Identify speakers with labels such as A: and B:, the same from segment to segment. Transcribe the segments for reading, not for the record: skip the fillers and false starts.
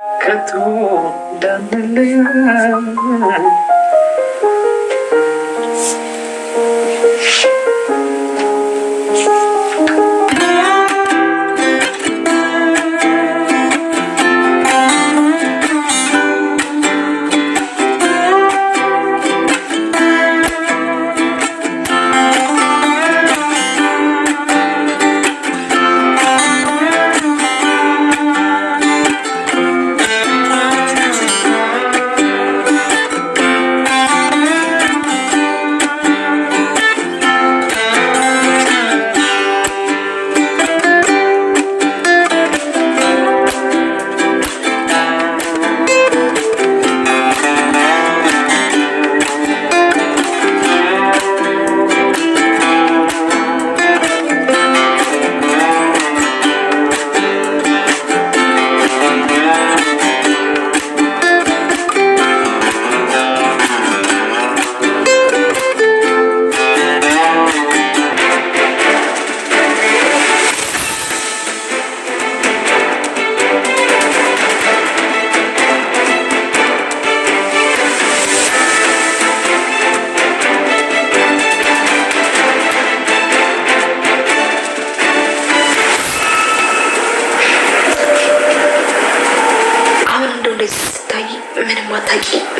A: ከቶ እንዳንለያይ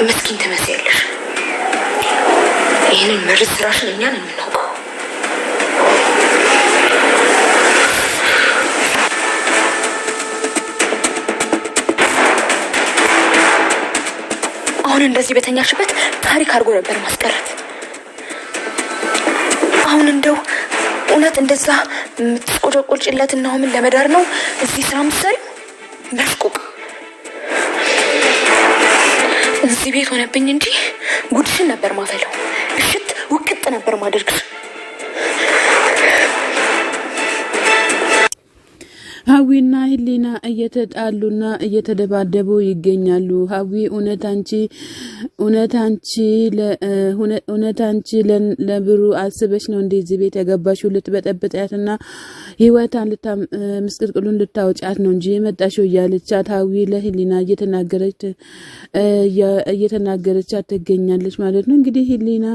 B: ምስኪን ትመስያለሽ። ይሄንን መርዝ ስራሽን እኛ ነን የምናውቀው። አሁን እንደዚህ በተኛሽበት ታሪክ አድርጎ ነበር ማስቀረት። አሁን እንደው እውነት እንደዛ የምትቆጨቆጭለትና ምን ለመዳር ነው እዚህ ስራ የምትሰሪው? በስቁቅ እዚህ ቤት ሆነብኝ እንጂ ጉድሽን ነበር ማፈለው። እሽት ውቅጥ ነበር ማድረግሽ።
C: ሀዊና ህሊና እየተጣሉና እየተደባደቡ ይገኛሉ። ሀዊ እውነት አንቺ ለብሩ አስበሽ ነው እንደዚህ ቤት የገባሽው? ልትበጠብጣትና ህይወታን ምስቅልቅሉን ልታወጫት ነው እንጂ የመጣሽው እያለቻት ሀዊ ለህሊና እየተናገረቻት ትገኛለች ማለት ነው። እንግዲህ ህሊና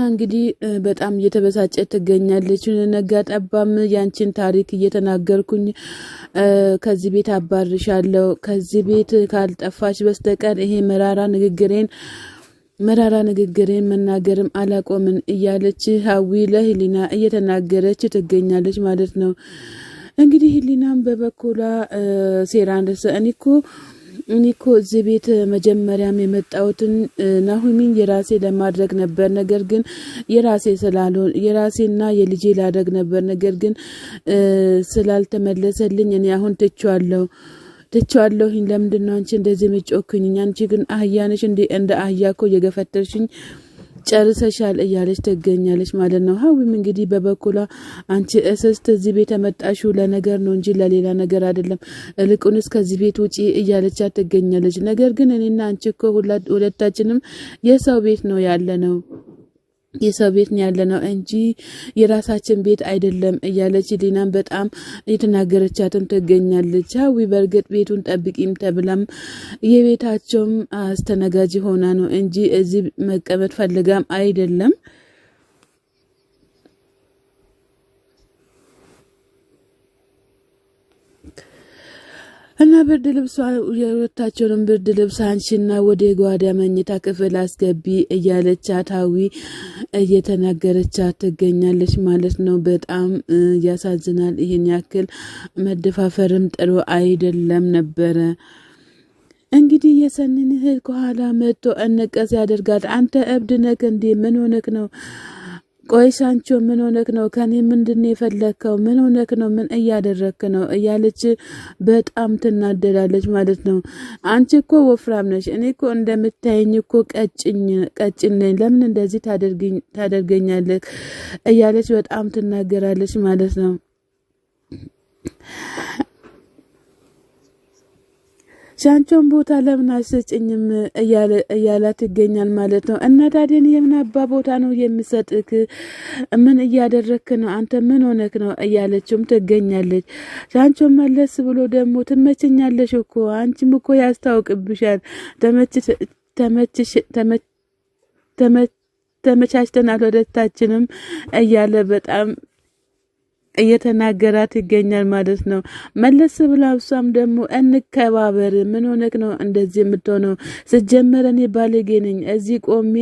C: እንግዲህ በጣም እየተበሳጨች ትገኛለች። ነጋ ጠባም ያንቺን ታሪክ እየተናገርኩኝ ከዚህ ቤት አባርሻለሁ፣ ከዚህ ቤት ካልጠፋሽ በስተቀር ይሄ መራራ ንግግሬን መናገርም አላቆምን እያለች ሀዊ ለህሊና እየተናገረች ትገኛለች ማለት ነው። እንግዲህ ህሊናም በበኩሏ ሴራን እኔ እኮ እዚህ ቤት መጀመሪያም የመጣሁትን ናሁሚን የራሴ ለማድረግ ነበር። ነገር ግን የራሴና የልጄ ላደረግ ነበር። ነገር ግን ስላልተመለሰልኝ እኔ አሁን ትቼዋለሁኝ። ለምንድን ነው አንቺ እንደዚህ የምትጮክኝ? አንቺ ግን አህያ ነሽ እንደ አህያ እኮ እየገፈተርሽኝ ጨርሰሻል እያለች ትገኛለች ማለት ነው። ሀዊም እንግዲህ በበኩሏ አንቺ እስስት እዚህ ቤት የመጣሽው ለነገር ነው እንጂ ለሌላ ነገር አይደለም፣ እልቁንስ ከዚህ ቤት ውጪ እያለቻት ትገኛለች። ነገር ግን እኔና አንቺ እኮ ሁለታችንም የሰው ቤት ነው ያለ ነው እንጂ የራሳችን ቤት አይደለም እያለች ሊናም በጣም እየተናገረቻትም ትገኛለች። ሀዊ በእርግጥ ቤቱን ጠብቂም ተብላም የቤታቸውም አስተናጋጅ ሆና ነው እንጂ እዚህ መቀመጥ ፈልጋም አይደለም። እና ብርድ ልብሷ የወታቸውን ብርድ ልብስ አንሺና ወደ ጓዳ መኝታ ክፍል አስገቢ እያለቻት ሀዊ እየተናገረቻት ትገኛለች ማለት ነው። በጣም ያሳዝናል። ይህን ያክል መደፋፈርም ጥሩ አይደለም ነበረ። እንግዲህ የሰንን እህል ከኋላ መጥቶ እነቀስ ያደርጋት። አንተ እብድ ነህ እንዴ? ምን ሆነክ ነው? ቆይ ሳንቾ ምን ሆነክ ነው? ከኔ ምንድን ነው የፈለከው? ምን ሆነክ ነው? ምን እያደረክ ነው? እያለች በጣም ትናደዳለች ማለት ነው። አንቺ እኮ ወፍራም ነሽ፣ እኔ እኮ እንደምታየኝ እኮ ቀጭን ነኝ። ለምን እንደዚህ ታደርገኛለህ? እያለች በጣም ትናገራለች ማለት ነው። ሻንቾን ቦታ ለምን አሰጭኝም እያላት ይገኛል ማለት ነው። እና ታዲያ የምን አባ ቦታ ነው የምሰጥክ? ምን እያደረክ ነው አንተ? ምን ሆነክ ነው እያለችውም ትገኛለች። ሻንቾን መለስ ብሎ ደግሞ ትመችኛለሽ እኮ አንቺም እኮ ያስታውቅብሻል ተመቻችተናል ወደታችንም እያለ በጣም እየተናገራት ይገኛል ማለት ነው። መለስ ብላ እሷም ደግሞ እንከባበር፣ ምን ሆነክ ነው እንደዚህ የምትሆነው? ስጀመረ እኔ ባለጌ ነኝ እዚህ ቆሜ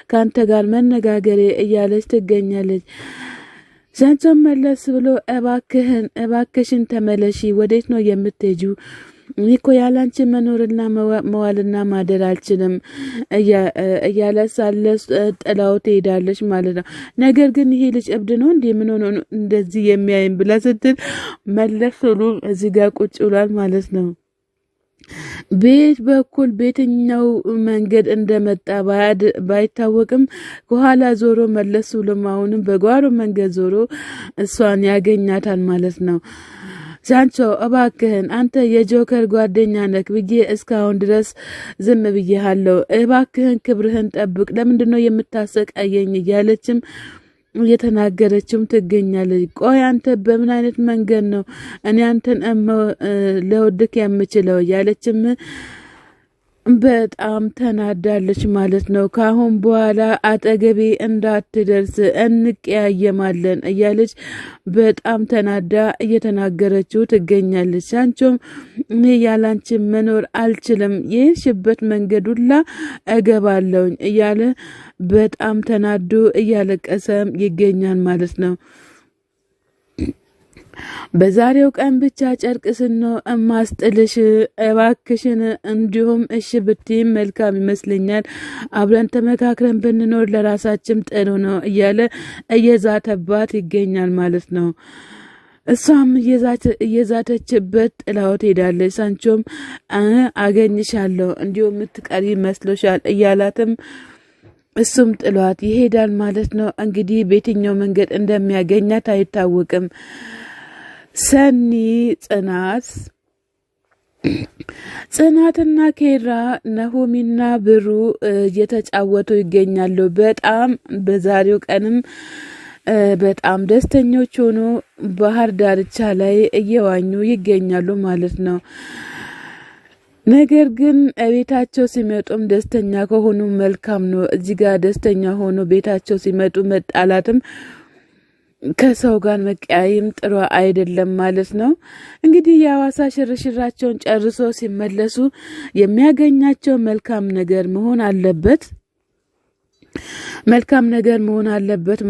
C: ካንተ ጋር መነጋገሬ እያለች ትገኛለች። ሻንቾም መለስ ብሎ እባክሽን ተመለሺ፣ ወዴት ነው የምትሄጂው? እኔ እኮ ያላንቺ መኖርና መዋልና ማደር አልችልም እያለ ሳለ ጥላው ትሄዳለች ማለት ነው። ነገር ግን ይሄ ልጅ እብድ ነው እንዴ? ምን ሆኖ እንደዚህ የሚያይም ብላ ስትል መለስ ብሎ እዚህ ጋር ቁጭ ብሏል ማለት ነው። ቤት በኩል በየትኛው መንገድ እንደመጣ ባይታወቅም ከኋላ ዞሮ መለስ ብሎ አሁንም በጓሮ መንገድ ዞሮ እሷን ያገኛታል ማለት ነው። ሻንቾ እባክህን አንተ የጆከር ጓደኛ ነክ ብዬ እስካሁን ድረስ ዝም ብዬሃለሁ። እባክህን ክብርህን ጠብቅ። ለምንድነው የምታሰቃየኝ? እያለችም እየተናገረችም ትገኛለች። ቆይ አንተ በምን አይነት መንገድ ነው እኔ አንተን ለወድክ የምችለው? እያለችም በጣም ተናዳለች ማለት ነው። ካሁን በኋላ አጠገቤ እንዳትደርስ እንቀያየማለን እያለች በጣም ተናዳ እየተናገረችው ትገኛለች። ሻንቾም እኔ ያላንቺ መኖር አልችልም፣ የሄድሽበት መንገድ ሁላ እገባለሁኝ እያለ በጣም ተናዶ እያለቀሰም ይገኛል ማለት ነው። በዛሬው ቀን ብቻ ጨርቅስን ነው እማስጥልሽ፣ እባክሽን እንዲሁም እሺ ብትይም መልካም ይመስለኛል። አብረን ተመካክረን ብንኖር ለራሳችን ጥሩ ነው እያለ እየዛተባት ይገኛል ማለት ነው። እሷም እየዛተችበት ጥላው ትሄዳለች። ሻንቾም አገኝሻለሁ እንዲሁም የምትቀሪ መስሎሻል እያላትም እሱም ጥሏት ይሄዳል ማለት ነው። እንግዲህ በየትኛው መንገድ እንደሚያገኛት አይታወቅም። ሰኒ ጽናትና ኬራ ናሆሚና ብሩ እየተጫወቱ ይገኛሉ። በጣም በዛሬው ቀንም በጣም ደስተኞች ሆኖ ባህር ዳርቻ ላይ እየዋኙ ይገኛሉ ማለት ነው። ነገር ግን ቤታቸው ሲመጡም ደስተኛ ከሆኑ መልካም ነው። እዚህ ጋር ደስተኛ ሆኖ ቤታቸው ሲመጡ መጣላትም ከሰው ጋር መቀያየም ጥሩ አይደለም ማለት ነው። እንግዲህ የሐዋሳ ሽርሽራቸውን ጨርሶ ሲመለሱ የሚያገኛቸው መልካም ነገር መሆን አለበት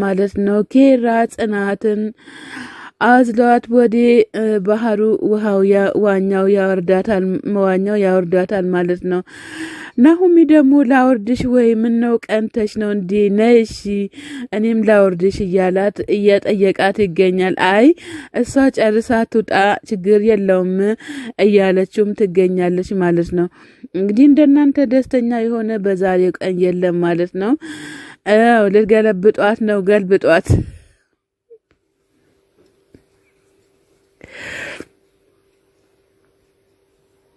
C: ማለት ነው። ኬራ ጽናትን አዝሏት ወደ ባህሩ መዋኛው ያወርዳታል ማለት ነው። ናሆሚ ደግሞ ላወርድሽ ወይ ምን ነው ቀንተሽ ነው እንዴ? ነሽ እኔም ላወርድሽ እያላት እየጠየቃት ይገኛል። አይ እሷ ጨርሳ ትውጣ ችግር የለውም እያለችውም ትገኛለች ማለት ነው። እንግዲህ እንደናንተ ደስተኛ የሆነ በዛሬው ቀን የለም ማለት ነው። ልትገለብጧት ነው፣ ገልብጧት።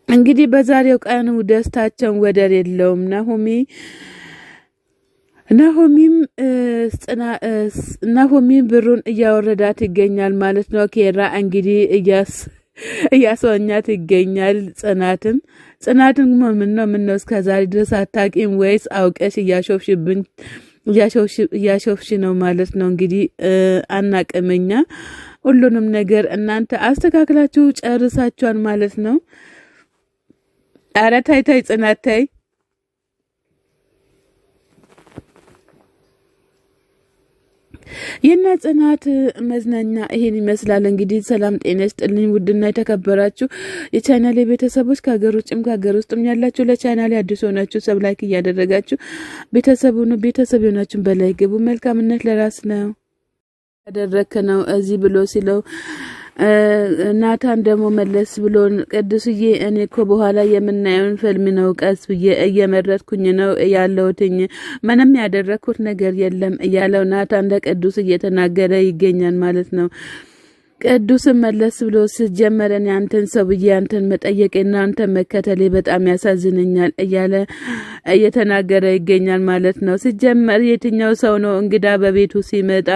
C: እንግዲህ በዛሬው ቀን ደስታቸውን ወደር የለውም። ናሆሚም ብሩን እያወረዳት ይገኛል ማለት ነው። ኬራ እንግዲህ እያስወኛት ይገኛል ጽናትን ምነው እስከዛሬ ድረስ አታቂም ወይስ አውቀሽ እያሾፍሽ ነው ማለት ነው። እንግዲህ አናቅመኛ ሁሉንም ነገር እናንተ አስተካክላችሁ ጨርሳችኋል ማለት ነው። አረ ታይ ጽናት ታይ። የና ጽናት መዝናኛ ይሄን ይመስላል። እንግዲህ ሰላም ጤና ይስጥልኝ ውድና የተከበራችሁ የቻናሌ ቤተሰቦች ከሀገር ውጭም ከሀገር ውስጥም ያላችሁ ለቻናሌ አዲስ ሆናችሁ ሰብ ላይክ እያደረጋችሁ ቤተሰብ ሆናችሁ በላይ ግቡ። መልካምነት ለራስ ነው ያደረከ ነው እዚህ ብሎ ሲለው ናታን ደግሞ መለስ ብሎ ቅዱስዬ እኔ እኮ በኋላ የምናየውን ፊልም ነው ቀስ ብዬ እየመረጥኩኝ ነው ያለሁትኝ ምንም ያደረኩት ነገር የለም እያለው ናታን ለቅዱስ እየተናገረ ይገኛል ማለት ነው። ቅዱስም መለስ ብሎ ሲጀመረን ያንተን ሰውዬ አንተን መጠየቅና አንተን መከተሌ በጣም ያሳዝነኛል እያለ እየተናገረ ይገኛል ማለት ነው። ሲጀመር የትኛው ሰው ነው እንግዳ በቤቱ ሲመጣ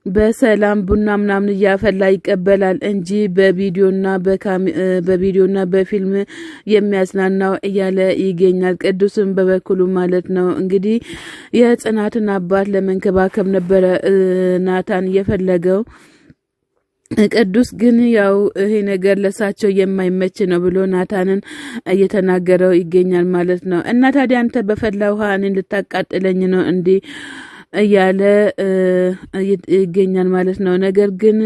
C: በሰላም ቡና ምናምን እያፈላ ይቀበላል እንጂ በቪዲዮና በፊልም የሚያዝናናው እያለ ይገኛል። ቅዱስም በበኩሉ ማለት ነው እንግዲህ የጽናትን አባት ለመንከባከብ ነበረ ናታን የፈለገው። ቅዱስ ግን ያው ይሄ ነገር ለሳቸው የማይመች ነው ብሎ ናታንን እየተናገረው ይገኛል ማለት ነው። እና ታዲያ አንተ በፈላ ውሃ እኔን ልታቃጥለኝ ነው እንዴ እያለ ይገኛል ማለት ነው። ነገር ግን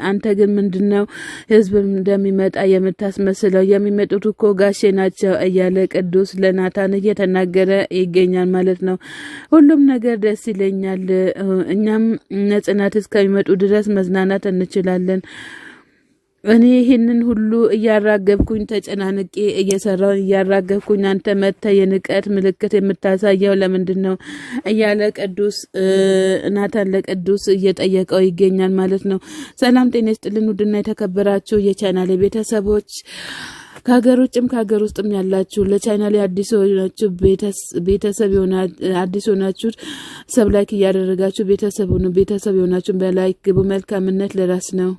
C: አንተ ግን ምንድነው ህዝብ እንደሚመጣ የምታስመስለው? የሚመጡት እኮ ጋሼ ናቸው እያለ ቅዱስ ለናታን እየተናገረ ይገኛል ማለት ነው። ሁሉም ነገር ደስ ይለኛል፣ እኛም ጽናት እስከሚመጡ ድረስ መዝናናት እንችላለን። እኔ ይሄንን ሁሉ እያራገብኩኝ ተጨናንቄ እየሰራው እያራገብኩኝ አንተ መተ የንቀት ምልክት የምታሳየው ለምንድነው እያለ ቅዱስ ናታን ለቅዱስ እየጠየቀው ይገኛል ማለት ነው። ሰላም ጤና ይስጥልን ውድና የተከበራችሁ የቻናሌ ቤተሰቦች ከሀገር ውጭም ከሀገር ውስጥም ያላችሁ ለቻናሌ አዲስ ሆናችሁ አዲስ ሆናችሁ ሰብስክራይብ እያደረጋችሁ ቤተሰብ የሆናችሁ በላይክ ግቡ። መልካምነት ለራስ ነው።